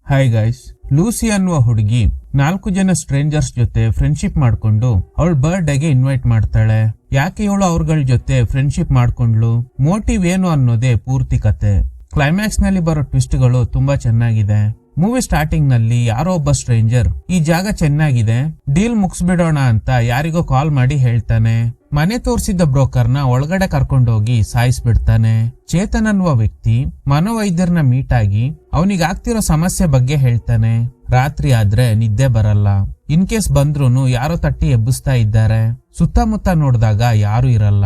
Hi guys, Lucy ಅನ್ನುವ ಹುಡುಗಿ 4 ಜನ ಸ್ಟ್ರೇಂಜರ್ಸ್ ಜೊತೆ ಫ್ರೆಂಡ್ಶಿಪ್ ಮಾಡ್ಕೊಂಡು ಅವಳ ಬರ್ಡೇಗೆ ಇನ್ವೈಟ್ ಮಾಡ್ತಾಳೆ. ಯಾಕೆ ಇವಳು ಅವ್ರಗಳ ಜೊತೆ ಫ್ರೆಂಡ್ಶಿಪ್ ಮಾಡ್ಕೊಂಡ್ಲು, ಮೋಟಿವ್ ಏನು ಅನ್ನೋದೇ ಪೂರ್ತಿ ಕತೆ. ಕ್ಲೈಮ್ಯಾಕ್ಸ್ ನಲ್ಲಿ ಬರೋ ಟ್ವಿಸ್ಟ್ ಗಳು ತುಂಬಾ ಚೆನ್ನಾಗಿದೆ. ಮೂವಿ ಸ್ಟಾರ್ಟಿಂಗ್ ನಲ್ಲಿ ಯಾರೋ ಒಬ್ಬ ಸ್ಟ್ರೇಂಜರ್ ಈ ಜಾಗ ಚೆನ್ನಾಗಿದೆ, ಡೀಲ್ ಮುಗಿಸ್ಬಿಡೋಣ ಅಂತ ಯಾರಿಗೋ ಕಾಲ್ ಮಾಡಿ ಹೇಳ್ತಾನೆ. ಮನೆ ತೋರಿಸಿದ್ದ ಬ್ರೋಕರ್ನ ಒಳಗಡೆ ಕರ್ಕೊಂಡೋಗಿ ಸಾಯಿಸ್ಬಿಡ್ತಾನೆ. ಚೇತನ್ ಅನ್ನುವ ವ್ಯಕ್ತಿ ಮನೋವೈದ್ಯರನ್ನ ಮೀಟ್ ಆಗಿ ಅವನಿಗೆ ಆಗ್ತಿರೋ ಸಮಸ್ಯೆ ಬಗ್ಗೆ ಹೇಳ್ತಾನೆ. ರಾತ್ರಿ ಆದ್ರೆ ನಿದ್ದೆ ಬರಲ್ಲ, ಇನ್ ಕೇಸ್ ಬಂದ್ರೂನು ಯಾರೋ ತಟ್ಟಿ ಎಬ್ಬಿಸ್ತಾ ಇದ್ದಾರೆ. ಸುತ್ತಮುತ್ತ ನೋಡಿದಾಗ ಯಾರು ಇರಲ್ಲ.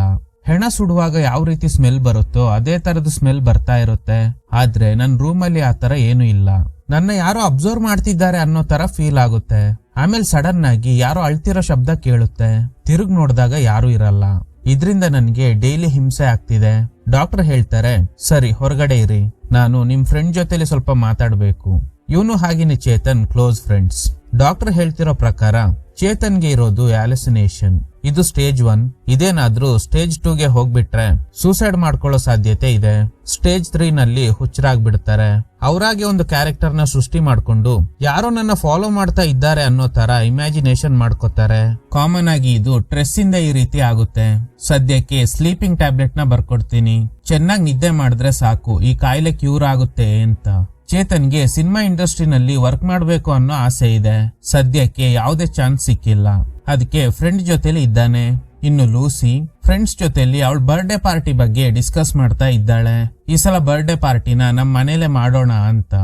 ಹೆಣ ಸುಡುವಾಗ ಯಾವ ರೀತಿ ಸ್ಮೆಲ್ ಬರುತ್ತೋ ಅದೇ ತರದ ಸ್ಮೆಲ್ ಬರ್ತಾ ಇರುತ್ತೆ. ಆದ್ರೆ ನನ್ ರೂಮಲ್ಲಿ ಆ ತರ ಏನು ಇಲ್ಲ. ನನ್ನ ಯಾರೋ ಅಬ್ಸರ್ವ್ ಮಾಡ್ತಿದ್ದಾರೆ ಅನ್ನೋ ತರ ಫೀಲ್ ಆಗುತ್ತೆ. ಆಮೇಲೆ ಸಡನ್ ಆಗಿ ಯಾರೋ ಅಳ್ತಿರೋ ಶಬ್ದ ಕೇಳುತ್ತೆ. ತಿರುಗ್ ನೋಡಿದಾಗ ಯಾರು ಇರಲ್ಲ. ಇದ್ರಿಂದ ನನ್ಗೆ ಡೈಲಿ ಹಿಂಸೆ ಆಗ್ತಿದೆ. ಡಾಕ್ಟರ್ ಹೇಳ್ತಾರೆ, ಸರಿ ಹೊರಗಡೆ ಇರಿ, ನಾನು ನಿಮ್ ಫ್ರೆಂಡ್ ಜೊತೆಲಿ ಸ್ವಲ್ಪ ಮಾತಾಡ್ಬೇಕು. ಇವನು ಹಾಗೇನೆ ಚೇತನ್ ಕ್ಲೋಸ್ ಫ್ರೆಂಡ್ಸ್. ಡಾಕ್ಟರ್ ಹೇಳ್ತಿರೋ ಪ್ರಕಾರ ಚೇತನ್ಗೆ ಇರೋದು ಹ್ಯಾಲುಸಿನೇಷನ್. ಇದು ಸ್ಟೇಜ್ 1. ಇದೇನಾದ್ರೂ ಸ್ಟೇಜ್ 2ಗೆ ಹೋಗ್ಬಿಟ್ರೆ ಸೂಸೈಡ್ ಮಾಡ್ಕೊಳ್ಳೋ ಸಾಧ್ಯತೆ ಇದೆ. ಸ್ಟೇಜ್ 3 ನಲ್ಲಿ ಹುಚ್ಚರಾಗ್ಬಿಡ್ತಾರೆ. ಅವರಾಗೆ ಒಂದು ಕ್ಯಾರೆಕ್ಟರ್ ನ ಸೃಷ್ಟಿ ಮಾಡ್ಕೊಂಡು ಯಾರೋ ನನ್ನ ಫಾಲೋ ಮಾಡ್ತಾ ಇದ್ದಾರೆ ಅನ್ನೋ ತರ ಇಮ್ಯಾಜಿನೇಷನ್ ಮಾಡ್ಕೋತಾರೆ. ಕಾಮನ್ ಆಗಿ ಇದು ಸ್ಟ್ರೆಸ್ ಇಂದ ಈ ರೀತಿ ಆಗುತ್ತೆ. ಸದ್ಯಕ್ಕೆ ಸ್ಲೀಪಿಂಗ್ ಟ್ಯಾಬ್ಲೆಟ್ ನ ಬರ್ಕೊಡ್ತೀನಿ, ಚೆನ್ನಾಗಿ ನಿದ್ದೆ ಮಾಡಿದ್ರೆ ಸಾಕು, ಈ ಕಾಯಿಲೆ ಕ್ಯೂರ್ ಆಗುತ್ತೆ ಅಂತ. ಚೇತನ್ಗೆ ಸಿನಿಮಾ ಇಂಡಸ್ಟ್ರಿನಲ್ಲಿ ವರ್ಕ್ ಮಾಡ್ಬೇಕು ಅನ್ನೋ ಆಸೆ ಇದೆ. ಸದ್ಯಕ್ಕೆ ಯಾವುದೇ ಚಾನ್ಸ್ ಸಿಕ್ಕಿಲ್ಲ, ಅದಕ್ಕೆ ಫ್ರೆಂಡ್ ಜೊತೆಲಿ ಇದ್ದಾನೆ. ಇನ್ನು ಲೂಸಿ ಫ್ರೆಂಡ್ಸ್ ಜೊತೆಲಿ ಅವಳ ಬರ್ಡೇ ಪಾರ್ಟಿ ಬಗ್ಗೆ ಡಿಸ್ಕಸ್ ಮಾಡ್ತಾ ಇದ್ದಾಳೆ. ಈ ಸಲ ಬರ್ಡೇ ಪಾರ್ಟಿನ ನಮ್ ಮನೇಲೆ ಮಾಡೋಣ ಅಂತ.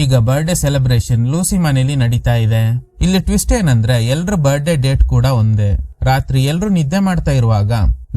ಈಗ ಬರ್ಡೇ ಸೆಲೆಬ್ರೇಷನ್ ಲೂಸಿ ಮನೇಲಿ ನಡೀತಾ ಇದೆ. ಇಲ್ಲಿ ಟ್ವಿಸ್ಟ್ ಏನಂದ್ರೆ ಎಲ್ರ ಬರ್ಡೇ ಡೇಟ್ ಕೂಡ ಒಂದೇ. ರಾತ್ರಿ ಎಲ್ರು ನಿದ್ದೆ ಮಾಡ್ತಾ ಇರುವಾಗ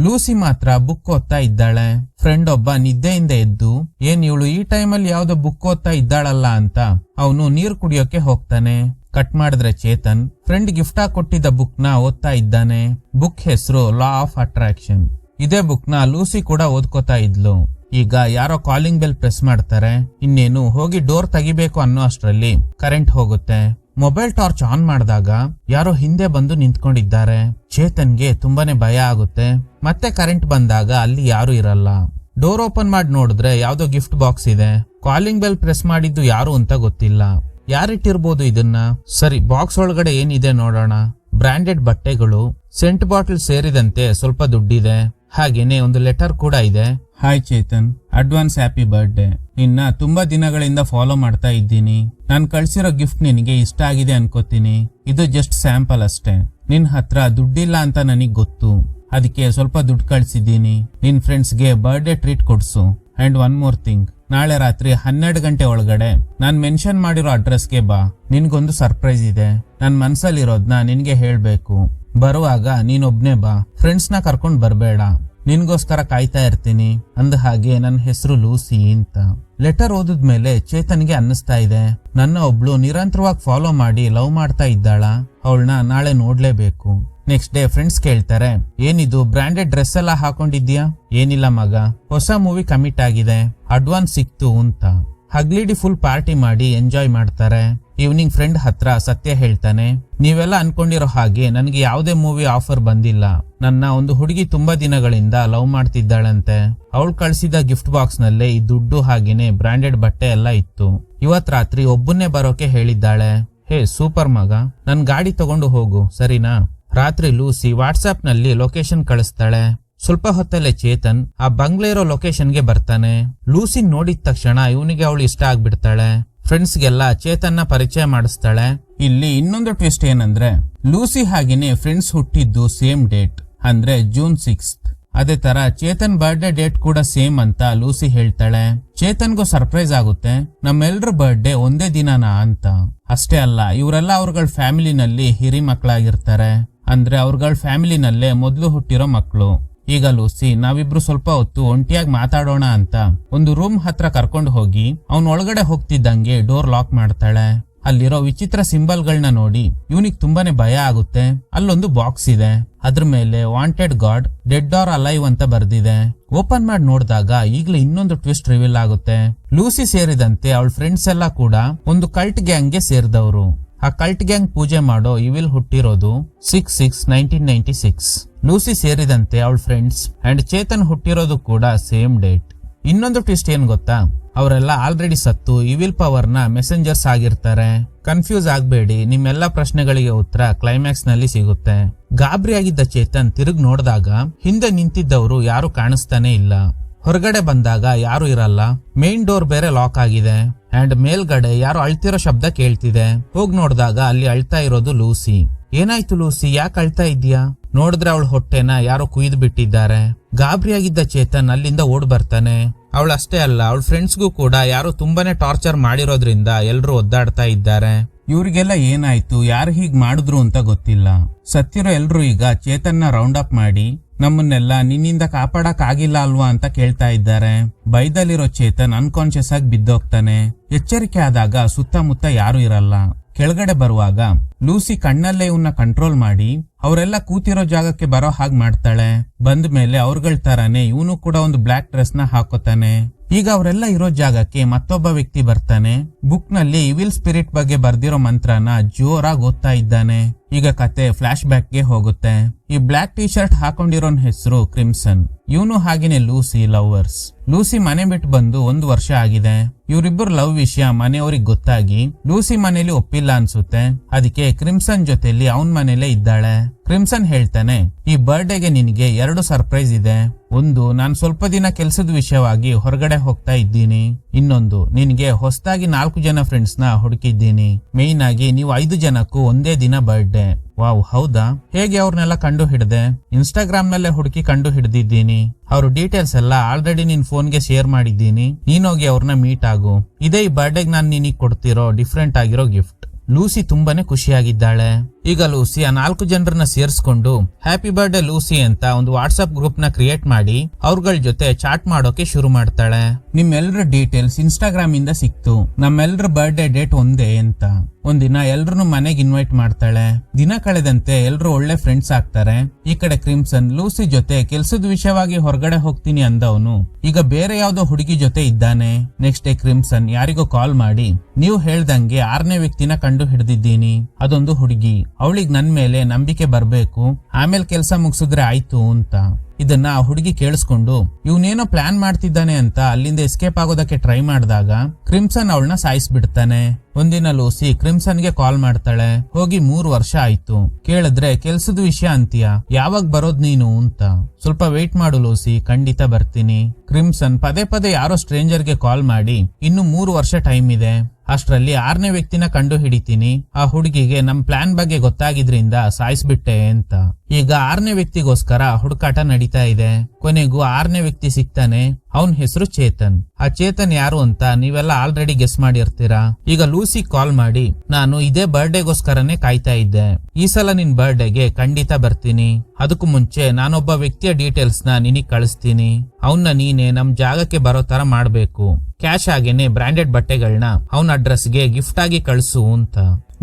ಲೂಸಿ ಮಾತ್ರ ಬುಕ್ ಓದ್ತಾ ಇದ್ದಾಳೆ. ಫ್ರೆಂಡ್ ಒಬ್ಬ ನಿದ್ದೆಯಿಂದ ಎದ್ದು ಏನ್ ಇವಳು ಈ ಟೈಮಲ್ಲಿ ಯಾವ್ದೋ ಬುಕ್ ಓದ್ತಾ ಇದ್ದಾಳಲ್ಲ ಅಂತ ಅವನು ನೀರು ಕುಡಿಯೋಕೆ ಹೋಗ್ತಾನೆ. ಕಟ್ ಮಾಡಿದ್ರೆ ಚೇತನ್ ಫ್ರೆಂಡ್ ಗಿಫ್ಟ್ ಆಗಿ ಕೊಟ್ಟಿದ್ದ ಬುಕ್ ನ ಓದ್ತಾ ಇದ್ದಾನೆ. ಬುಕ್ ಹೆಸರು ಲಾ ಆಫ್ ಅಟ್ರಾಕ್ಷನ್. ಇದೇ ಬುಕ್ ನ ಲೂಸಿ ಕೂಡ ಓದ್ಕೋತಾ ಇದ್ಲು. ಈಗ ಯಾರೋ ಕಾಲಿಂಗ್ ಬೆಲ್ ಪ್ರೆಸ್ ಮಾಡ್ತಾರೆ. ಇನ್ನೇನು ಹೋಗಿ ಡೋರ್ ತೆಗಿಬೇಕು ಅನ್ನೋ ಅಷ್ಟ್ರಲ್ಲಿ ಕರೆಂಟ್ ಹೋಗುತ್ತೆ. ಮೊಬೈಲ್ ಟಾರ್ಚ್ ಆನ್ ಮಾಡಿದಾಗ ಯಾರೋ ಹಿಂದೆ ಬಂದು ನಿಂತ್ಕೊಂಡಿದ್ದಾರೆ. ಚೇತನ್ಗೆ ತುಂಬಾನೇ ಭಯ ಆಗುತ್ತೆ. ಮತ್ತೆ ಕರೆಂಟ್ ಬಂದಾಗ ಅಲ್ಲಿ ಯಾರು ಇರಲ್ಲ. ಡೋರ್ ಓಪನ್ ಮಾಡಿ ನೋಡಿದ್ರೆ ಯಾವ್ದೋ ಗಿಫ್ಟ್ ಬಾಕ್ಸ್ ಇದೆ. ಕಾಲಿಂಗ್ ಬೆಲ್ ಪ್ರೆಸ್ ಮಾಡಿದ್ದು ಯಾರು ಅಂತ ಗೊತ್ತಿಲ್ಲ. ಯಾರಿಟ್ಟಿರ್ಬೋದು ಇದನ್ನ? ಸರಿ, ಬಾಕ್ಸ್ ಒಳಗಡೆ ಏನಿದೆ ನೋಡೋಣ. ಬ್ರಾಂಡೆಡ್ ಬಟ್ಟೆಗಳು, ಸೆಂಟ್ ಬಾಟಲ್ ಸೇರಿದಂತೆ ಸ್ವಲ್ಪ ದುಡ್ಡಿದೆ. ಹಾಗೇನೆ ಒಂದು ಲೆಟರ್ ಕೂಡ ಇದೆ. Hi Chetan, advance happy birthday. ನಿನ್ನ ತುಂಬಾ ದಿನಗಳಿಂದ ಫಾಲೋ ಮಾಡ್ತಾ ಇದ್ದೀನಿ. ನಾನ್ ಕಳ್ಸಿರೋ ಗಿಫ್ಟ್ ನಿನಗೆ ಇಷ್ಟ ಆಗಿದೆ ಅನ್ಕೋತೀನಿ. ಇದು ಜಸ್ಟ್ ಸ್ಯಾಂಪಲ್ ಅಷ್ಟೇ. ನಿನ್ ಹತ್ರ ದುಡ್ಡಿಲ್ಲ ಅಂತ ನನಗ್ ಗೊತ್ತು, ಅದಕ್ಕೆ ಸ್ವಲ್ಪ ದುಡ್ಡು ಕಳ್ಸಿದ್ದೀನಿ. ನಿನ್ ಫ್ರೆಂಡ್ಸ್ಗೆ ಬರ್ಡೇ ಟ್ರೀಟ್ ಕೊಡ್ಸು. ಅಂಡ್ ಒನ್ ಮೋರ್ ಥಿಂಗ್, ನಾಳೆ ರಾತ್ರಿ 12 ಗಂಟೆ ಒಳಗಡೆ ನಾನ್ ಮೆನ್ಷನ್ ಮಾಡಿರೋ ಅಡ್ರೆಸ್ಗೆ ಬಾ. ನಿನ್ಗೊಂದು ಸರ್ಪ್ರೈಸ್ ಇದೆ. ನನ್ ಮನ್ಸಲ್ಲಿರೋದ್ನ ನಿನ್ಗೆ ಹೇಳ್ಬೇಕು. ಬರುವಾಗ ನೀನೊಬ್ನೇ ಬಾ, ಫ್ರೆಂಡ್ಸ್ ನ ಕರ್ಕೊಂಡ್ ಬರ್ಬೇಡ. ನಿನ್ಗೋಸ್ಕರ ಕಾಯ್ತಾ ಇರ್ತೀನಿ. ಅಂದ ಹಾಗೆ ನನ್ನ ಹೆಸರು ಲೂಸಿ ಅಂತ. ಲೆಟರ್ ಓದಿದ್ಮೇಲೆ ಚೇತನ್ಗೆ ಅನ್ನಿಸ್ತಾ ಇದೆ, ನನ್ನ ಒಬ್ಳು ನಿರಂತರವಾಗಿ ಫಾಲೋ ಮಾಡಿ ಲವ್ ಮಾಡ್ತಾ ಇದ್ದಾಳ, ಅವಳನ್ನ ನಾಳೆ ನೋಡ್ಲೇಬೇಕು. ನೆಕ್ಸ್ಟ್ ಡೇ ಫ್ರೆಂಡ್ಸ್ ಕೇಳ್ತಾರೆ, ಏನಿದು ಬ್ರಾಂಡೆಡ್ ಡ್ರೆಸ್ ಎಲ್ಲ ಹಾಕೊಂಡಿದ್ಯಾ? ಏನಿಲ್ಲ ಮಗ, ಹೊಸ ಮೂವಿ ಕಮಿಟ್ ಆಗಿದೆ, ಅಡ್ವಾನ್ಸ್ ಸಿಕ್ತು ಅಂತ. ಹಗ್ಲಿಡಿ ಫುಲ್ ಪಾರ್ಟಿ ಮಾಡಿ ಎಂಜಾಯ್ ಮಾಡ್ತಾರೆ. ಈವ್ನಿಂಗ್ ಫ್ರೆಂಡ್ ಹತ್ರ ಸತ್ಯ ಹೇಳ್ತಾನೆ, ನೀವೆಲ್ಲ ಅನ್ಕೊಂಡಿರೋ ಹಾಗೆ ನನಗೆ ಯಾವುದೇ ಮೂವಿ ಆಫರ್ ಬಂದಿಲ್ಲ. ನನ್ನ ಒಂದು ಹುಡುಗಿ ತುಂಬಾ ದಿನಗಳಿಂದ ಲವ್ ಮಾಡ್ತಿದ್ದಾಳಂತೆ. ಅವಳು ಕಳ್ಸಿದ ಗಿಫ್ಟ್ ಬಾಕ್ಸ್ ನಲ್ಲೇ ಈ ದುಡ್ಡು ಹಾಗೇನೆ ಬ್ರಾಂಡೆಡ್ ಬಟ್ಟೆ ಎಲ್ಲ ಇತ್ತು. ಇವತ್ ರಾತ್ರಿ ಒಬ್ಬನ್ನೇ ಬರೋಕೆ ಹೇಳಿದ್ದಾಳೆ. ಹೇ ಸೂಪರ್ ಮಗ, ನನ್ ಗಾಡಿ ತಗೊಂಡು ಹೋಗು ಸರಿನಾ? ರಾತ್ರಿ ಲೂಸಿ ವಾಟ್ಸ್ಆಪ್ ನಲ್ಲಿ ಲೊಕೇಶನ್ ಕಳಿಸ್ತಾಳೆ. ಸ್ವಲ್ಪ ಹೊತ್ತಲ್ಲೇ ಚೇತನ್ ಆ ಬಂಗ್ಲೆ ಇರೋ ಲೊಕೇಶನ್ಗೆ ಬರ್ತಾನೆ. ಲೂಸಿ ನೋಡಿದ ತಕ್ಷಣ ಇವನಿಗೆ ಅವಳು ಇಷ್ಟ ಆಗ್ಬಿಡ್ತಾಳೆ. ಫ್ರೆಂಡ್ಸ್ಗೆಲ್ಲ ಚೇತನ್ನ ಪರಿಚಯ ಮಾಡಿಸ್ತಾಳೆ. ಇಲ್ಲಿ ಇನ್ನೊಂದು ಟ್ವಿಸ್ಟ್ ಏನಂದ್ರೆ ಲೂಸಿ ಹಾಗೇನೆ ಫ್ರೆಂಡ್ಸ್ ಹುಟ್ಟಿದ್ದು ಸೇಮ್ ಡೇಟ್, ಅಂದ್ರೆ ಜೂನ್ 6. ಅದೇ ತರ ಚೇತನ್ ಬರ್ಡೇ ಡೇಟ್ ಕೂಡ ಸೇಮ್ ಅಂತ ಲೂಸಿ ಹೇಳ್ತಾಳೆ. ಚೇತನ್ಗೂ ಸರ್ಪ್ರೈಸ್ ಆಗುತ್ತೆ, ನಮ್ಮೆಲ್ರ ಬರ್ಡೇ ಒಂದೇ ದಿನನಾ ಅಂತ. ಅಷ್ಟೇ ಅಲ್ಲ, ಇವರೆಲ್ಲ ಅವ್ರಗಳ ಫ್ಯಾಮಿಲಿನಲ್ಲಿ ಹಿರಿ ಮಕ್ಕಳಾಗಿರ್ತಾರೆ. ಅಂದ್ರೆ ಅವ್ರಗಳ ಫ್ಯಾಮಿಲಿನಲ್ಲೇ ಮೊದ್ಲು ಹುಟ್ಟಿರೋ ಮಕ್ಕಳು. ಈಗ ಲೂಸಿ ನಾವಿಬ್ರು ಸ್ವಲ್ಪ ಹೊತ್ತು ಒಂಟಿಯಾಗಿ ಮಾತಾಡೋಣ ಅಂತ ಒಂದು ರೂಮ್ ಹತ್ರ ಕರ್ಕೊಂಡು ಹೋಗಿ ಅವನ್ ಒಳಗಡೆ ಹೋಗ್ತಿದ್ದಂಗೆ ಡೋರ್ ಲಾಕ್ ಮಾಡ್ತಾಳೆ. ಅಲ್ಲಿರೋ ವಿಚಿತ್ರ ಸಿಂಬಲ್ ಗಳನ್ನ ನೋಡಿ ಇವನಿಗೆ ತುಂಬಾನೇ ಭಯ ಆಗುತ್ತೆ. ಅಲ್ಲೊಂದು ಬಾಕ್ಸ್ ಇದೆ, ಅದ್ರ ಮೇಲೆ wanted god dead R alive ಅಂತ ಬರ್ದಿದೆ. ಓಪನ್ ಮಾಡಿ ನೋಡಿದಾಗ ಈಗಲೇ ಇನ್ನೊಂದು ಟ್ವಿಸ್ಟ್ ರಿವೀಲ್ ಆಗುತ್ತೆ. ಲೂಸಿ ಸೇರಿದಂತೆ ಅವಳ ಫ್ರೆಂಡ್ಸ್ ಎಲ್ಲ ಕೂಡ ಒಂದು ಕಲ್ಟ್ ಗ್ಯಾಂಗ್ಗೆ ಸೇರಿದವರು. ಆ ಕಲ್ಟ್ ಗ್ಯಾಂಗ್ ಪೂಜೆ ಮಾಡೋ ಇವಿಲ್ ಹುಟ್ಟಿರೋದು 6/6/1996. ಲೂಸಿ ಸೇರಿದಂತೆ ಅವಳ ಫ್ರೆಂಡ್ಸ್ ಅಂಡ್ ಚೇತನ್ ಹುಟ್ಟಿರೋದು ಕೂಡ ಸೇಮ್ ಡೇಟ್. ಇನ್ನೊಂದು ಟ್ವಿಸ್ಟ್ ಏನ್ ಗೊತ್ತಾ, ಅವರೆಲ್ಲ ಆಲ್ರೆಡಿ ಸತ್ತು ಇವಿಲ್ ಪವರ್ ನ ಮೆಸೆಂಜರ್ಸ್ ಆಗಿರ್ತಾರೆ. ಕನ್ಫ್ಯೂಸ್ ಆಗ್ಬೇಡಿ, ನಿಮ್ಮೆಲ್ಲ ಪ್ರಶ್ನೆಗಳಿಗೆ ಉತ್ತರ ಕ್ಲೈಮ್ಯಾಕ್ಸ್ ನಲ್ಲಿ ಸಿಗುತ್ತೆ. ಗಾಬರಿಯಾಗಿದ್ದ ಚೇತನ್ ತಿರುಗ್ ನೋಡಿದಾಗ ಹಿಂದೆ ನಿಂತಿದ್ದವರು ಯಾರು ಕಾಣಿಸ್ತಾನೆ ಇಲ್ಲ. ಹೊರಗಡೆ ಬಂದಾಗ ಯಾರು ಇರಲ್ಲ. ಮೇನ್ ಡೋರ್ ಬೇರೆ ಲಾಕ್ ಆಗಿದೆ ಅಂಡ್ ಮೇಲ್ಗಡೆ ಯಾರು ಅಳ್ತಿರೋ ಶಬ್ದ ಕೇಳ್ತಿದೆ. ಹೋಗ್ ನೋಡಿದಾಗ ಅಲ್ಲಿ ಅಳ್ತಾ ಇರೋದು ಲೂಸಿ. ಏನಾಯ್ತು ಲೂಸಿ, ಯಾಕೆ ಅಳ್ತಾ ಇದ್ಯಾ? ನೋಡಿದ್ರೆ ಅವಳ ಹೊಟ್ಟೆನ ಯಾರೋ ಕುಯ್ದು ಬಿಟ್ಟಿದ್ದಾರೆ. ಗಾಬರಿಯಾಗಿದ್ದ ಚೇತನ್ ಅಲ್ಲಿಂದ ಓಡ್ ಬರ್ತಾನೆ. ಅವಳಷ್ಟೇ ಅಲ್ಲ, ಅವಳ ಫ್ರೆಂಡ್ಸ್ಗೂ ಕೂಡ ಯಾರು ತುಂಬಾನೇ ಟಾರ್ಚರ್ ಮಾಡಿರೋದ್ರಿಂದ ಎಲ್ರು ಒದ್ದಾಡ್ತಾ ಇದ್ದಾರೆ. ಇವ್ರಿಗೆಲ್ಲ ಏನಾಯ್ತು, ಯಾರು ಹೀಗ್ ಮಾಡಿದ್ರು ಅಂತ ಗೊತ್ತಿಲ್ಲ. ಸತ್ತಿರೋ ಎಲ್ರು ಈಗ ಚೇತನ್ನ ರೌಂಡ್ ಅಪ್ ಮಾಡಿ ನಮ್ಮನ್ನೆಲ್ಲ ನಿನ್ನಿಂದ ಕಾಪಾಡಕ್ ಆಗಿಲ್ಲ ಅಲ್ವಾ ಅಂತ ಕೇಳ್ತಾ ಇದ್ದಾರೆ. ಬೈದಲ್ಲಿರೋ ಚೇತನ್ ಅನ್ಕಾನ್ಶಿಯಸ್ ಆಗಿ ಬಿದ್ದೋಗ್ತಾನೆ. ಎಚ್ಚರಿಕೆ ಆದಾಗ ಸುತ್ತಮುತ್ತ ಯಾರು ಇರಲ್ಲ. ಕೆಳಗಡೆ ಬರುವಾಗ ಲೂಸಿ ಕಣ್ಣಲ್ಲೇ ಇವನ್ನ ಕಂಟ್ರೋಲ್ ಮಾಡಿ ಅವರೆಲ್ಲ ಕೂತಿರೋ ಜಾಗಕ್ಕೆ ಬರೋ ಹಾಗೆ ಮಾಡ್ತಾಳೆ. ಬಂದ ಮೇಲೆ ಅವ್ರಗಳ ತರಾನೇ ಇವನು ಕೂಡ ಒಂದು ಬ್ಲಾಕ್ ಡ್ರೆಸ್ ನ ಹಾಕೋತಾನೆ. ಈಗ ಅವರೆಲ್ಲ ಇರೋ ಜಾಗಕ್ಕೆ ಮತ್ತೊಬ್ಬ ವ್ಯಕ್ತಿ ಬರ್ತಾನೆ. ಬುಕ್ ನಲ್ಲಿ ಇವಿಲ್ ಸ್ಪಿರಿಟ್ ಬಗ್ಗೆ ಬರ್ದಿರೋ ಮಂತ್ರನ ಜೋರಾಗಿ ಓದ್ತಾ ಇದ್ದಾನೆ. ಈಗ ಕತೆ ಫ್ಲಾಶ್ ಬ್ಯಾಕ್ ಗೆ ಹೋಗುತ್ತೆ. ಈ ಬ್ಲಾಕ್ ಟಿ ಶರ್ಟ್ ಹಾಕೊಂಡಿರೋನ್ ಹೆಸರು ಕ್ರಿಮ್ಸನ್. ಇವನು ಹಾಗೇನೆ ಲೂಸಿ ಲವರ್ಸ್. ಲೂಸಿ ಮನೆ ಬಿಟ್ಟು ಬಂದು 1 ವರ್ಷ ಆಗಿದೆ. ಇವರಿಬ್ಬರು ಲವ್ ವಿಷಯ ಮನೆಯವ್ರಿಗೆ ಗೊತ್ತಾಗಿ ಲೂಸಿ ಮನೇಲಿ ಒಪ್ಪಿಲ್ಲ ಅನ್ಸುತ್ತೆ. ಅದಕ್ಕೆ ಕ್ರಿಮ್ಸನ್ ಜೊತೆಲಿ ಅವನ್ ಮನೇಲೆ ಇದ್ದಾಳೆ. ಕ್ರಿಮ್ಸನ್ ಹೇಳ್ತಾನೆ, ಈ ಬರ್ಡೇಗೆ ನಿನಗೆ 2 ಸರ್ಪ್ರೈಸ್ ಇದೆ. ಒಂದು, ನಾನ್ ಸ್ವಲ್ಪ ದಿನ ಕೆಲ್ಸದ ವಿಷಯವಾಗಿ ಹೊರಗಡೆ ಹೋಗ್ತಾ ಇದ್ದೀನಿ. ಇನ್ನೊಂದು, ನಿನ್ಗೆ ಹೊಸದಾಗಿ 4 ಜನ ಫ್ರೆಂಡ್ಸ್ ನ ಹುಡುಕಿದ್ದೀನಿ. ಮೇಯ್ನ್ ಆಗಿ ನೀವು 5 ಜನಕ್ಕೂ ಒಂದೇ ದಿನ ಬರ್ಡೇ. ವಾವ್, ಹೌದಾ? ಹೇಗೆ ಅವ್ರನ್ನೆಲ್ಲ ಕಂಡು ಹಿಡ್ದೆ? ಇನ್ಸ್ಟಾಗ್ರಾಮ್ ನಲ್ಲೇ ಹುಡುಕಿ ಕಂಡು ಹಿಡ್ದಿದ್ದೀನಿ. ಅವ್ರ ಡೀಟೇಲ್ಸ್ ಎಲ್ಲ ಆಲ್ರೆಡಿ ನಿನ್ ಫೋನ್ಗೆ ಶೇರ್ ಮಾಡಿದ್ದೀನಿ. ನೀನೋಗಿ ಅವ್ರನ್ನ ಮೀಟ್ ಆಗು. ಇದೇ ಈ ಬರ್ಡೇಗ್ ನಾನ್ ನಿನಗ್ ಕೊಡ್ತಿರೋ ಡಿಫ್ರೆಂಟ್ ಆಗಿರೋ ಗಿಫ್ಟ್. ಲೂಸಿ ತುಂಬಾನೇ ಖುಷಿಯಾಗಿದ್ದಾಳೆ. ಈಗ ಲೂಸಿ ಆ 4 ಜನರನ್ನ ಸೇರಿಸ್ಕೊಂಡು ಹ್ಯಾಪಿ ಬರ್ಡೇ ಲೂಸಿ ಅಂತ ಒಂದು ವಾಟ್ಸ್ಆಪ್ ಗ್ರೂಪ್ ನ ಕ್ರಿಯೇಟ್ ಮಾಡಿ ಅವ್ರಗಳ ಜೊತೆ ಚಾಟ್ ಮಾಡೋಕೆ ಶುರು ಮಾಡ್ತಾಳೆ. ನಿಮ್ಮೆಲ್ಲರ ಡೀಟೇಲ್ಸ್ ಇನ್ಸ್ಟಾಗ್ರಾಮ್ ಇಂದ ಸಿಕ್ತು. ನಮ್ಮೆಲ್ಲರ ಬರ್ಡೇ ಡೇಟ್ ಒಂದೇ ಅಂತ. ಒಂದಿನ ಎಲ್ರು ಮನೆಗೆ ಇನ್ವೈಟ್ ಮಾಡ್ತಾಳೆ. ದಿನ ಕಳೆದಂತೆ ಎಲ್ರು ಒಳ್ಳೆ ಫ್ರೆಂಡ್ಸ್ ಆಗ್ತಾರೆ. ಈ ಕಡೆ ಕ್ರಿಮ್ಸನ್ ಲೂಸಿ ಜೊತೆ ಕೆಲ್ಸದ ವಿಷಯವಾಗಿ ಹೊರಗಡೆ ಹೋಗ್ತೀನಿ ಅಂದವನು ಈಗ ಬೇರೆ ಯಾವ್ದೋ ಹುಡುಗಿ ಜೊತೆ ಇದ್ದಾನೆ. ನೆಕ್ಸ್ಟ್ ಡೇ ಕ್ರಿಮ್ಸನ್ ಯಾರಿಗೋ ಕಾಲ್ ಮಾಡಿ, ನೀವು ಹೇಳ್ದಂಗೆ 6ನೇ ವ್ಯಕ್ತಿನ ಕಂಡು ಹಿಡಿದಿದ್ದೀನಿ. ಅದೊಂದು ಹುಡುಗಿ. ಅವಳಿಗೆ ನನ್ ಮೇಲೆ ನಂಬಿಕೆ ಬರ್ಬೇಕು, ಆಮೇಲೆ ಕೆಲ್ಸ ಮುಗಿಸಿದ್ರೆ ಆಯ್ತು ಅಂತ. ಇದನ್ನ ಆ ಹುಡುಗಿ ಕೇಳಿಸ್ಕೊಂಡು ಇವನೇನೋ ಪ್ಲಾನ್ ಮಾಡ್ತಿದ್ದಾನೆ ಅಂತ ಅಲ್ಲಿಂದ ಎಸ್ಕೇಪ್ ಆಗೋದಕ್ಕೆ ಟ್ರೈ ಮಾಡಿದಾಗ ಕ್ರಿಮ್ಸನ್ ಅವಳನ್ನ ಸಾಯಿಸ್ಬಿಡ್ತಾನೆ. ಒಂದಿನ ಲೂಸಿ ಕ್ರಿಮ್ಸನ್ಗೆ ಕಾಲ್ ಮಾಡ್ತಾಳೆ. ಹೋಗಿ 3 ವರ್ಷ ಆಯ್ತು. ಕೇಳಿದ್ರೆ ಕೆಲ್ಸದ ವಿಷಯ ಅಂತೀಯ, ಯಾವಾಗ ಬರೋದ್ ನೀನು ಅಂತ. ಸ್ವಲ್ಪ ವೇಟ್ ಮಾಡು ಲೂಸಿ, ಖಂಡಿತ ಬರ್ತೀನಿ. ಕ್ರಿಮ್ಸನ್ ಪದೇ ಪದೇ ಯಾರೋ ಸ್ಟ್ರೇಂಜರ್ಗೆ ಕಾಲ್ ಮಾಡಿ ಇನ್ನು 3 ವರ್ಷ ಟೈಮ್ ಇದೆ, ಅಷ್ಟ್ರಲ್ಲಿ 6ನೇ ವ್ಯಕ್ತಿನ ಕಂಡು ಹಿಡಿತೀನಿ. ಆ ಹುಡುಗಿಗೆ ನಮ್ ಪ್ಲಾನ್ ಬಗ್ಗೆ ಗೊತ್ತಾಗಿದ್ರಿಂದ ಸಾಯಿಸ್ಬಿಟ್ಟೆ ಅಂತ. ಈಗ 6ನೇ ವ್ಯಕ್ತಿಗೋಸ್ಕರ ಹುಡುಕಾಟ ನಡೀತಾ ಇದೆ. ಕೊನೆಗೂ 6ನೇ ವ್ಯಕ್ತಿ ಸಿಗ್ತಾನೆ. ಅವನ್ ಹೆಸರು ಚೇತನ್. ಆ ಚೇತನ್ ಯಾರು ಅಂತ ನೀವೆಲ್ಲ ಆಲ್ರೆಡಿ ಗೆಸ್ ಮಾಡಿರ್ತೀರಾ. ಈಗ ಲೂಸಿ ಕಾಲ್ ಮಾಡಿ, ನಾನು ಇದೇ ಬರ್ಡೇಗೋಸ್ಕರನೇ ಕಾಯ್ತಾ ಇದ್ದೆ. ಈ ಸಲ ನಿನ್ ಬರ್ಡೇಗೆ ಖಂಡಿತ ಬರ್ತೀನಿ. ಅದಕ್ಕೂ ಮುಂಚೆ ನಾನೊಬ್ಬ ವ್ಯಕ್ತಿಯ ಡೀಟೇಲ್ಸ್ ನ ನಿನಗ್ ಕಳಿಸ್ತೀನಿ. ಅವನ್ನ ನೀನೆ ನಮ್ ಜಾಗಕ್ಕೆ ಬರೋ ತರ ಮಾಡ್ಬೇಕು. ಕ್ಯಾಶ್ ಆಗೇನೆ ಬ್ರಾಂಡೆಡ್ ಬಟ್ಟೆಗಳನ್ನ ಅವನ ಅಡ್ರೆಸ್ಗೆ ಗಿಫ್ಟ್ ಆಗಿ ಕಳಿಸು ಅಂತ.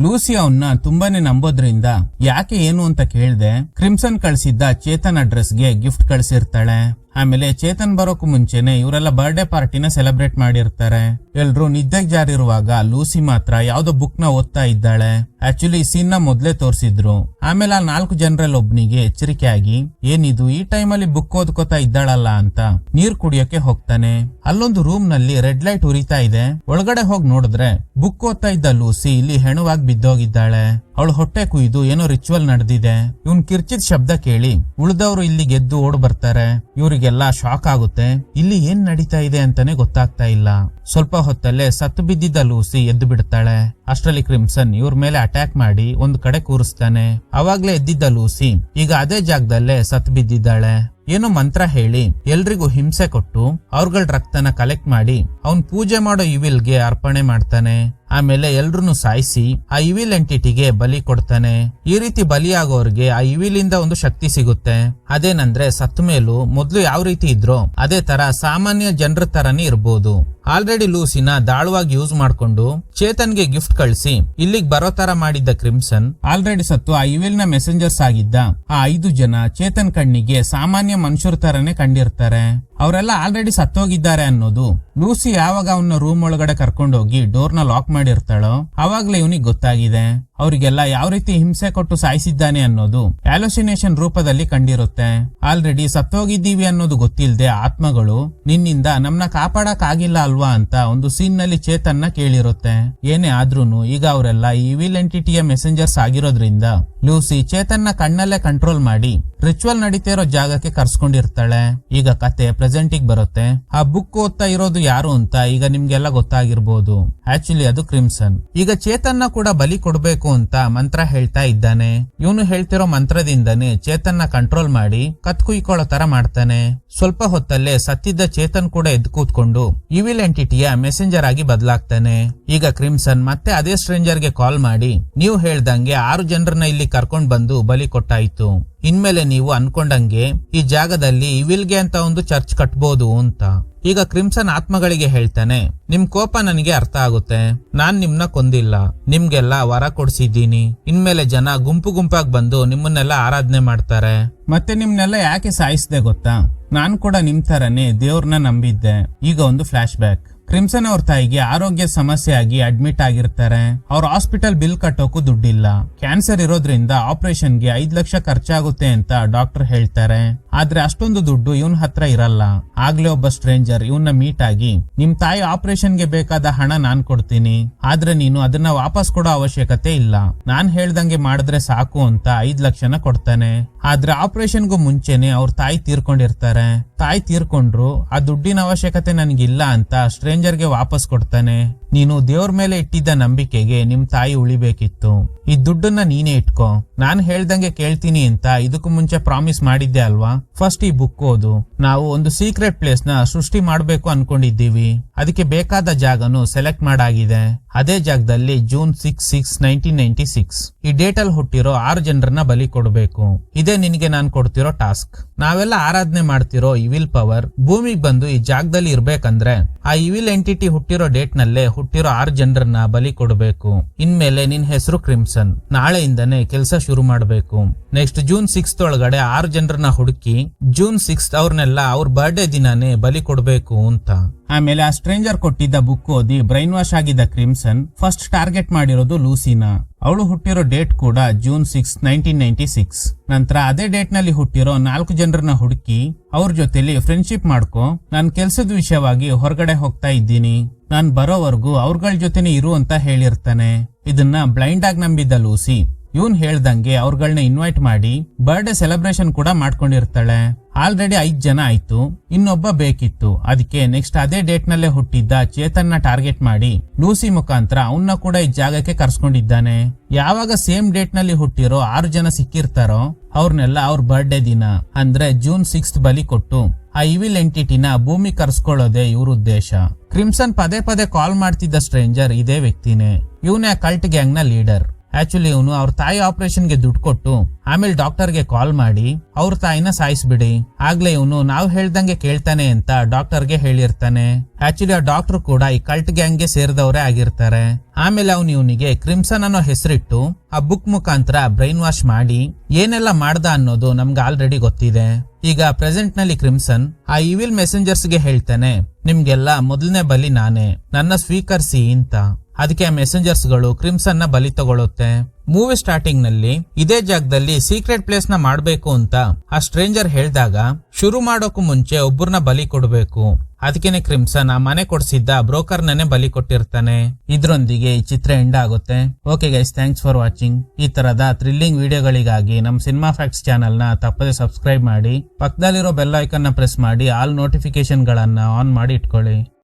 ಲೂಸಿ ಅವನ್ನ ತುಂಬಾನೇ ನಂಬೋದ್ರಿಂದ ಯಾಕೆ ಏನು ಅಂತ ಕೇಳ್ದೆ. ಕ್ರಿಮ್ಸನ್ ಕಳ್ಸಿದ್ದ ಚೇತನ್ ಅಡ್ರೆಸ್ಗೆ ಗಿಫ್ಟ್ ಕಳ್ಸಿರ್ತಾಳೆ. ಆಮೇಲೆ ಚೇತನ್ ಬರೋಕು ಮುಂಚೆನೆ ಇವರೆಲ್ಲ ಬರ್ಡೇ ಪಾರ್ಟಿನ ಸೆಲೆಬ್ರೇಟ್ ಮಾಡಿರ್ತಾರೆ. ಎಲ್ರು ನಿದ್ದೆಗೆ ಜಾರಿರುವಾಗ ಲೂಸಿ ಮಾತ್ರ ಯಾವ್ದೋ ಬುಕ್ ನ ಓದ್ತಾ ಇದ್ದಾಳೆ. ಆಕ್ಚುಲಿ ಈ ಸೀನ್ ನ ಮೊದ್ಲೇ ತೋರಿಸಿದ್ರು. ಆಮೇಲೆ ಆ 4 ಜನರಲ್ಲಿ ಒಬ್ನಿಗೆ ಎಚ್ಚರಿಕೆ ಆಗಿ, ಏನಿದು ಈ ಟೈಮಲ್ಲಿ ಬುಕ್ ಓದ್ಕೋತಾ ಇದ್ದಾಳಲ್ಲ ಅಂತ ನೀರ್ ಕುಡಿಯೋಕೆ ಹೋಗ್ತಾನೆ. ಅಲ್ಲೊಂದು ರೂಮ್ ನಲ್ಲಿ ರೆಡ್ ಲೈಟ್ ಉರಿತಾ ಇದೆ. ಒಳಗಡೆ ಹೋಗಿ ನೋಡಿದ್ರೆ ಬುಕ್ ಓದ್ತಾ ಇದ್ದ ಲೂಸಿ ಇಲ್ಲಿ ಹೆಣವಾಗಿ ಬಿದ್ದೋಗಿದ್ದಾಳೆ. ಅವಳು ಹೊಟ್ಟೆ ಕುಯ್ದು ಏನೋ ರಿಚುವಲ್ ನಡೆದಿದೆ. ಇವನ್ ಕಿರ್ಚಿದ ಶಬ್ದ ಕೇಳಿ ಉಳಿದವರು ಇಲ್ಲಿ ಗೆದ್ದು ಓಡ್ ಬರ್ತಾರೆ. ಇವ್ರಿಗೆಲ್ಲ ಶಾಕ್ ಆಗುತ್ತೆ. ಇಲ್ಲಿ ಏನ್ ನಡೀತಾ ಇದೆ ಅಂತಾನೆ ಗೊತ್ತಾಗ್ತಾ ಇಲ್ಲ. ಸ್ವಲ್ಪ ಹೊತ್ತಲ್ಲೇ ಸತ್ತು ಬಿದ್ದಿದ್ದ ಲೂಸಿ ಎದ್ದು ಬಿಡ್ತಾಳೆ. ಅಷ್ಟ್ರಲ್ಲಿ ಕ್ರಿಮ್ಸನ್ ಇವ್ರ ಮೇಲೆ ಅಟ್ಯಾಕ್ ಮಾಡಿ ಒಂದ್ ಕಡೆ ಕೂರಿಸ್ತಾನೆ. ಅವಾಗ್ಲೇ ಎದ್ದಿದ್ದ ಲೂಸಿ ಈಗ ಅದೇ ಜಾಗದಲ್ಲೇ ಸತ್ತು ಬಿದ್ದಿದ್ದಾಳೆ. ಏನೋ ಮಂತ್ರ ಹೇಳಿ ಎಲ್ರಿಗೂ ಹಿಂಸೆ ಕೊಟ್ಟು ಅವ್ರಗಳ ರಕ್ತನ ಕಲೆಕ್ಟ್ ಮಾಡಿ ಅವನ್ ಪೂಜೆ ಮಾಡೋ ಇವಿಲ್ಗೆ ಅರ್ಪಣೆ ಮಾಡ್ತಾನೆ. ಆಮೇಲೆ ಎಲ್ರನ್ನು ಸಾಯಿಸಿ ಆ ಇವಿಲ್ ಎಂಟಿಟಿಗೆ ಬಲಿ ಕೊಡ್ತಾನೆ. ಈ ರೀತಿ ಬಲಿಯಾಗೋರ್ಗೆ ಆ ಇವಿಲಿಂದ ಒಂದು ಶಕ್ತಿ ಸಿಗುತ್ತೆ. ಅದೇನಂದ್ರೆ ಸತ್ತ ಮೇಲೂ ಮೊದ್ಲು ಯಾವ ರೀತಿ ಇದ್ರೋ ಅದೇ ತರ ಸಾಮಾನ್ಯ ಜನರ ತರನೇ ಇರ್ಬೋದು. ಆಲ್ರೆಡಿ ಲೂಸಿನ ದಾಳವಾಗಿ ಯೂಸ್ ಮಾಡ್ಕೊಂಡು ಚೇತನ್ಗೆ ಗಿಫ್ಟ್ ಕಳಿಸಿ ಇಲ್ಲಿಗೆ ಬರೋ ತರ ಮಾಡಿದ್ದ ಕ್ರಿಮ್ಸನ್ ಆಲ್ರೆಡಿ ಸತ್ತು ಆ ಇವಿಲ್ ನ ಮೆಸೆಂಜರ್ಸ್ ಆಗಿದ್ದ ಆ 5 ಜನ ಚೇತನ್ ಕಣ್ಣಿಗೆ ಸಾಮಾನ್ಯ ಮನುಷ್ಯರ ತರನೇ ಕಂಡಿರ್ತಾರೆ. ಅವರೆಲ್ಲ ಆಲ್ರೆಡಿ ಸತ್ತೋಗಿದ್ದಾರೆ ಅನ್ನೋದು ಲೂಸಿ ಯಾವಾಗ ಅವನ್ನ ರೂಮ್ ಒಳಗಡೆ ಕರ್ಕೊಂಡೋಗಿ ಡೋರ್ ನ ಲಾಕ್ ಮಾಡಿರ್ತಾಳೋ ಅವಾಗ್ಲೇ ಇವನಿಗೆ ಗೊತ್ತಾಗಿದೆ. ಅವರಿಗೆಲ್ಲ ಯಾವ ರೀತಿ ಹಿಂಸೆ ಕೊಟ್ಟು ಸಾಯಿಸಿದ್ದಾನೆ ಅನ್ನೋದು ಹ್ಯಾಲೋಸಿನೇಷನ್ ರೂಪದಲ್ಲಿ ಕಂಡಿರುತ್ತೆ. ಆಲ್ರೆಡಿ ಸತ್ತೋಗಿದ್ದೀವಿ ಅನ್ನೋದು ಗೊತ್ತಿಲ್ಲದೆ ಆತ್ಮಗಳು ನಿನ್ನಿಂದ ನಮ್ನ ಕಾಪಾಡಕ್ ಆಗಿಲ್ಲ ಅಲ್ವಾ ಅಂತ ಒಂದು ಸೀನ್ ನಲ್ಲಿ ಚೇತನ್ನ ಕೇಳಿರುತ್ತೆ. ಏನೇ ಆದ್ರೂನು ಈಗ ಅವರೆಲ್ಲ ಇವಿಲ್ ಎಂಟಿಟಿಯ ಮೆಸೆಂಜರ್ಸ್ ಆಗಿರೋದ್ರಿಂದ ಲೂಸಿ ಚೇತನ್ನ ಕಣ್ಣಲ್ಲೇ ಕಂಟ್ರೋಲ್ ಮಾಡಿ ರಿಚುವಲ್ ನಡೀತಾ ಇರೋ ಜಾಗಕ್ಕೆ ಕರ್ಸ್ಕೊಂಡಿರ್ತಾಳೆ. ಈಗ ಕತೆ ಪ್ರೆಸೆಂಟ್ ಗೆ ಬರುತ್ತೆ. ಆ ಬುಕ್ ಓದ್ತಾ ಇರೋದು ಯಾರು ಅಂತ ಈಗ ನಿಮ್ಗೆಲ್ಲ ಗೊತ್ತಾಗಿರ್ಬೋದು. ಆಕ್ಚುಲಿ ಅದು ಕ್ರಿಮ್ಸನ್. ಈಗ ಚೇತನ್ನ ಕೂಡ ಬಲಿ ಕೊಡ್ಬೇಕು ಅಂತ ಮಂತ್ರ ಹೇಳ್ತಾ ಇದ್ದಾನೆ. ಇವನು ಹೇಳ್ತಿರೋ ಮಂತ್ರದಿಂದನೇ ಚೇತನ್ನ ಕಂಟ್ರೋಲ್ ಮಾಡಿ ಕತ್ ಕುಯ್ಕೊಳ್ಳೋ ತರ ಮಾಡ್ತಾನೆ. ಸ್ವಲ್ಪ ಹೊತ್ತಲ್ಲೇ ಸತ್ತಿದ್ದ ಚೇತನ್ ಕೂಡ ಎದ್ದು ಕೂತ್ಕೊಂಡು ಇವಿಲ್ ಎಂಟಿಟಿಯ ಮೆಸೆಂಜರ್ ಆಗಿ ಬದಲಾಗ್ತಾನೆ. ಈಗ ಕ್ರಿಮ್ಸನ್ ಮತ್ತೆ ಅದೇ ಸ್ಟ್ರೇಂಜರ್ ಗೆ ಕಾಲ್ ಮಾಡಿ ನೀವು ಹೇಳ್ದಂಗೆ 6 ಜನರನ್ನ ಇಲ್ಲಿ ಕರ್ಕೊಂಡ್ ಬಂದು ಬಲಿ ಕೊಟ್ಟಾಯ್ತು. ಇನ್ಮೇಲೆ ನೀವು ಅನ್ಕೊಂಡಂಗೆ ಈ ಜಾಗದಲ್ಲಿ ಇವಿಲ್ಗೆ ಅಂತ ಒಂದು ಚರ್ಚ್ ಕಟ್ಬೋದು ಅಂತ. ಈಗ ಕ್ರಿಮ್ಸನ್ ಆತ್ಮಗಳಿಗೆ ಹೇಳ್ತಾನೆ, ನಿಮ್ ಕೋಪ ನನಗೆ ಅರ್ಥ ಆಗುತ್ತೆ. ನಾನ್ ನಿಮ್ನ ಕೊಂದಿಲ್ಲ, ನಿಮ್ಗೆಲ್ಲ ವರ ಕೊಡ್ಸಿದ್ದೀನಿ. ಇನ್ಮೇಲೆ ಜನ ಗುಂಪು ಗುಂಪಾಗಿ ಬಂದು ನಿಮ್ಮನ್ನೆಲ್ಲ ಆರಾಧನೆ ಮಾಡ್ತಾರೆ. ಮತ್ತೆ ನಿಮ್ನೆಲ್ಲ ಯಾಕೆ ಸಾಯಿಸ್ದೆ ಗೊತ್ತಾ? ನಾನ್ ಕೂಡ ನಿಮ್ ತರನೇ ದೇವ್ರನ್ನ ನಂಬಿದ್ದೆ. ಈಗ ಒಂದು ಫ್ಲಾಶ್ ಬ್ಯಾಕ್. ಕ್ರಿಮ್ಸನ್ ಅವ್ರ ತಾಯಿಗೆ ಆರೋಗ್ಯ ಸಮಸ್ಯೆ ಆಗಿ ಅಡ್ಮಿಟ್ ಆಗಿರ್ತಾರೆ. ಅವ್ರ ಹಾಸ್ಪಿಟಲ್ ಬಿಲ್ ಕಟ್ಟೋಕು ದುಡ್ಡಿಲ್ಲ. ಕ್ಯಾನ್ಸರ್ ಇರೋದ್ರಿಂದ ಆಪರೇಷನ್ ಗೆ 5 ಲಕ್ಷ ಖರ್ಚಾಗುತ್ತೆ ಅಂತ ಡಾಕ್ಟರ್ ಹೇಳ್ತಾರೆ. ಆದ್ರೆ ಅಷ್ಟೊಂದು ದುಡ್ಡು ಇವನ್ ಹತ್ರ ಇರಲ್ಲ. ಆಗ್ಲೇ ಒಬ್ಬ ಸ್ಟ್ರೇಂಜರ್ ಇವನ್ನ ಮೀಟ್ ಆಗಿ ನಿಮ್ ತಾಯಿ ಆಪರೇಷನ್ ಗೆ ಬೇಕಾದ ಹಣ ನಾನ್ ಕೊಡ್ತೀನಿ, ಆದ್ರೆ ನೀನು ಅದನ್ನ ವಾಪಸ್ ಕೊಡೋ ಅವಶ್ಯಕತೆ ಇಲ್ಲ. ನಾನ್ ಹೇಳ್ದಂಗೆ ಮಾಡಿದ್ರೆ ಸಾಕು ಅಂತ 5 ಲಕ್ಷನ ಕೊಡ್ತಾನೆ. ಆದ್ರೆ ಆಪರೇಷನ್ಗೂ ಮುಂಚೆನೆ ಅವ್ರ ತಾಯಿ ತೀರ್ಕೊಂಡಿರ್ತಾರೆ. ತಾಯಿ ತೀರ್ಕೊಂಡ್ರು ಆ ದುಡ್ಡಿನ ಅವಶ್ಯಕತೆ ನನ್ಗಿಲ್ಲ ಅಂತ ಸ್ಟ್ರೇಂಜರ್ ಗೆ ವಾಪಸ್ ಕೊಡ್ತಾನೆ. ನೀನು ದೇವ್ರ ಮೇಲೆ ಇಟ್ಟಿದ್ದ ನಂಬಿಕೆಗೆ ನಿಮ್ ತಾಯಿ ಉಳಿಬೇಕಿತ್ತು. ಈ ದುಡ್ಡನ್ನ ನೀನೇ ಇಟ್ಕೋ. ನಾನ್ ಹೇಳ್ದಂಗೆ ಕೇಳ್ತೀನಿ ಅಂತ ಇದಕ್ಕೂ ಮುಂಚೆ ಪ್ರಾಮಿಸ್ ಮಾಡಿದ್ದೆ ಅಲ್ವಾ? ಫಸ್ಟ್ ಈ ಬುಕ್ ಓದು. ನಾವು ಒಂದು ಸೀಕ್ರೆಟ್ ಪ್ಲೇಸ್ ನ ಸೃಷ್ಟಿ ಮಾಡ್ಬೇಕು ಅನ್ಕೊಂಡಿದ್ದೀವಿ. ಅದಕ್ಕೆ ಬೇಕಾದ ಜಾಗನು ಸೆಲೆಕ್ಟ್ ಮಾಡಾಗಿದೆ. ಅದೇ ಜಾಗದಲ್ಲಿ ಜೂನ್ 6, 1996 ಈ ಡೇಟ್ ಅಲ್ಲಿ ಹುಟ್ಟಿರೋ 6 ಜನರನ್ನ ಬಲಿ ಕೊಡ್ಬೇಕು. ಇದೇ ನಿನಗೆ ನಾನ್ ಕೊಡ್ತಿರೋ ಟಾಸ್ಕ್. ನಾವೆಲ್ಲ ಆರಾಧನೆ ಮಾಡ್ತಿರೋ ಇವಿಲ್ ಪವರ್ ಭೂಮಿಗೆ ಬಂದು ಈ ಜಾಗದಲ್ಲಿ ಇರ್ಬೇಕಂದ್ರೆ ಆ ಇವಿಲ್ ಎಂಟಿಟಿ ಹುಟ್ಟಿರೋ ಡೇಟ್ ನಲ್ಲೇ ಹುಟ್ಟಿರೋ 6 ಜನರನ್ನ ಬಲಿ ಕೊಡ್ಬೇಕು. ಇನ್ಮೇಲೆ ನಿನ್ ಹೆಸರು ಕ್ರಿಮ್ಸನ್. ನಾಳೆಯಿಂದನೇ ಕೆಲಸ ಶುರು ಮಾಡ್ಬೇಕು. ನೆಕ್ಸ್ಟ್ ಜೂನ್ 6 ಒಳಗಡೆ 6 ಜನರನ್ನ ಹುಡುಕಿ ಜೂನ್ 6 ಅವ್ರನ್ನೆಲ್ಲ ಅವ್ರ ಬರ್ಡೇ ದಿನಾನೇ ಬಲಿ ಕೊಡ್ಬೇಕು ಅಂತ. ಆಮೇಲೆ ಆ ಸ್ಟ್ರೇಂಜರ್ ಕೊಟ್ಟಿದ್ದ ಬುಕ್ ಓದಿ ಬ್ರೈನ್ ವಾಶ್ ಆಗಿದ್ದ ಕ್ರಿಮ್ಸನ್ ಫಸ್ಟ್ ಟಾರ್ಗೆಟ್ ಮಾಡಿರೋದು ಲೂಸಿನ. ಅವಳು ಹುಟ್ಟಿರೋ ಡೇಟ್ ಕೂಡ ಜೂನ್ 6, 1996. ನಂತರ ಅದೇ ಡೇಟ್ ನಲ್ಲಿ ಹುಟ್ಟಿರೋ 4 ಜನರನ್ನ ಹುಡುಕಿ ಅವ್ರ ಜೊತೆಲಿ ಫ್ರೆಂಡ್ಶಿಪ್ ಮಾಡ್ಕೊ. ನಾನ್ ಕೆಲ್ಸದ ವಿಷಯವಾಗಿ ಹೊರಗಡೆ ಹೋಗ್ತಾ ಇದ್ದೀನಿ, ನಾನ್ ಬರೋವರೆಗೂ ಅವ್ರಗಳ ಜೊತೆನೆ ಇರು ಅಂತ ಹೇಳಿರ್ತಾನೆ. ಇದನ್ನ ಬ್ಲೈಂಡ್ ಆಗಿ ನಂಬಿದ್ದ ಲೂಸಿ ಇವನ್ ಹೇಳ್ದಂಗೆ ಅವ್ರಗಳನ್ನ ಇನ್ವೈಟ್ ಮಾಡಿ ಬರ್ಡೇ ಸೆಲೆಬ್ರೇಷನ್ ಕೂಡ ಮಾಡ್ಕೊಂಡಿರ್ತಾಳೆ. ಆಲ್ರೆಡಿ 5 ಜನ ಆಯ್ತು, ಇನ್ನೊಬ್ಬ ಬೇಕಿತ್ತು. ಅದಕ್ಕೆ ನೆಕ್ಸ್ಟ್ ಅದೇ ಡೇಟ್ ನಲ್ಲೇ ಹುಟ್ಟಿದ್ದ ಚೇತನ್ನ ಟಾರ್ಗೆಟ್ ಮಾಡಿ ಲೂಸಿ ಮುಖಾಂತರ ಅವನ್ನ ಕೂಡ ಈ ಜಾಗಕ್ಕೆ ಕರ್ಸ್ಕೊಂಡಿದ್ದಾನೆ. ಯಾವಾಗ ಸೇಮ್ ಡೇಟ್ ನಲ್ಲಿ ಹುಟ್ಟಿರೋ 6 ಜನ ಸಿಕ್ಕಿರ್ತಾರೋ ಅವ್ರನ್ನೆಲ್ಲ ಅವ್ರ ಬರ್ಡೇ ದಿನ ಅಂದ್ರೆ ಜೂನ್ 6 ಬಲಿ ಕೊಟ್ಟು ಆ ಇವಿಲ್ ಎಂಟಿಟಿನ ಭೂಮಿ ಕರ್ಸ್ಕೊಳ್ಳೋದೇ ಇವ್ರ ಉದ್ದೇಶ. ಕ್ರಿಮ್ಸನ್ ಪದೇ ಪದೇ ಕಾಲ್ ಮಾಡ್ತಿದ್ದ ಸ್ಟ್ರೇಂಜರ್ ಇದೇ ವ್ಯಕ್ತಿನೇ. ಇವನೇ ಆ ಕಲ್ಟ್ ಗ್ಯಾಂಗ್ ನ ಲೀಡರ್. ಆಕ್ಚುಲಿ ಇವನು ಅವ್ರ ತಾಯಿ ಆಪರೇಷನ್ ಗೆ ದುಡ್ಡು ಕೊಟ್ಟು ಆಮೇಲೆ ಡಾಕ್ಟರ್ ಗೆ ಕಾಲ್ ಮಾಡಿ ಅವ್ರ ತಾಯಿನ ಸಾಯಿಸ್ಬಿಡಿ, ಆಗ್ಲೇ ಇವನು ನಾವ್ ಹೇಳ್ದಂಗೆ ಕೇಳ್ತಾನೆ ಅಂತ ಡಾಕ್ಟರ್ ಗೆ ಹೇಳಿರ್ತಾನೆ. ಆಕ್ಚುಲಿ ಆ ಡಾಕ್ಟರ್ ಕೂಡ ಈ ಕಲ್ಟ್ ಗ್ಯಾಂಗ್ ಗೆ ಸೇರಿದವರೇ ಆಗಿರ್ತಾರೆ. ಆಮೇಲೆ ಅವನು ಇವನಿಗೆ ಕ್ರಿಮ್ಸನ್ ಅನ್ನೋ ಹೆಸರಿಟ್ಟು ಆ ಬುಕ್ ಮುಖಾಂತರ ಬ್ರೈನ್ ವಾಶ್ ಮಾಡಿ ಏನೆಲ್ಲ ಮಾಡ್ದ ಅನ್ನೋದು ನಮ್ಗೆ ಆಲ್ರೆಡಿ ಗೊತ್ತಿದೆ. ಈಗ ಪ್ರೆಸೆಂಟ್ ನಲ್ಲಿ ಕ್ರಿಮ್ಸನ್ ಆ ಇವಿಲ್ ಮೆಸೆಂಜರ್ಸ್ ಗೆ ಹೇಳ್ತಾನೆ, ನಿಮ್ಗೆಲ್ಲ ಮೊದಲನೇ ಬಲಿ ನಾನೇ, ನನ್ನ ಸ್ವೀಕರಿಸಿ ಅಂತ. ಅದಕ್ಕೆ ಆ ಮೆಸೆಂಜರ್ಸ್ ಗಳು ಕ್ರಿಮ್ಸನ್ ನ ಬಲಿ ತಗೊಳುತ್ತೆ. ಮೂವಿ ಸ್ಟಾರ್ಟಿಂಗ್ ನಲ್ಲಿ ಇದೇ ಜಾಗದಲ್ಲಿ ಸೀಕ್ರೆಟ್ ಪ್ಲೇಸ್ ನ ಮಾಡ್ಬೇಕು ಅಂತ ಆ ಸ್ಟ್ರೇಂಜರ್ ಹೇಳ್ದಾಗ ಶುರು ಮಾಡೋಕು ಮುಂಚೆ ಒಬ್ಬರನ್ನ ಬಲಿ ಕೊಡ್ಬೇಕು. ಅದಕ್ಕೇನೆ ಕ್ರಿಮ್ಸನ್ ಆ ಮನೆ ಕೊಡ್ಸಿದ್ದ ಬ್ರೋಕರ್ ನನ್ನೇ ಬಲಿ ಕೊಟ್ಟಿರ್ತಾನೆ. ಇದ್ರೊಂದಿಗೆ ಈ ಚಿತ್ರ ಎಂಡ್ ಆಗುತ್ತೆ. Okay guys, thanks for watching. ಈ ತರದ ಥ್ರಿಲ್ಲಿಂಗ್ ವಿಡಿಯೋಗಳಿಗಾಗಿ ನಮ್ ಸಿನಿಮಾ ಫ್ಯಾಕ್ಟ್ಸ್ ಚಾನೆಲ್ ನ ತಪ್ಪದೆ ಸಬ್ಸ್ಕ್ರೈಬ್ ಮಾಡಿ. ಪಕ್ಕದಲ್ಲಿರೋ ಬೆಲ್ ಐಕನ್ ನ ಪ್ರೆಸ್ ಮಾಡಿ ಆಲ್ ನೋಟಿಫಿಕೇಶನ್ ಗಳನ್ನ ಆನ್ ಮಾಡಿ ಇಟ್ಕೊಳ್ಳಿ.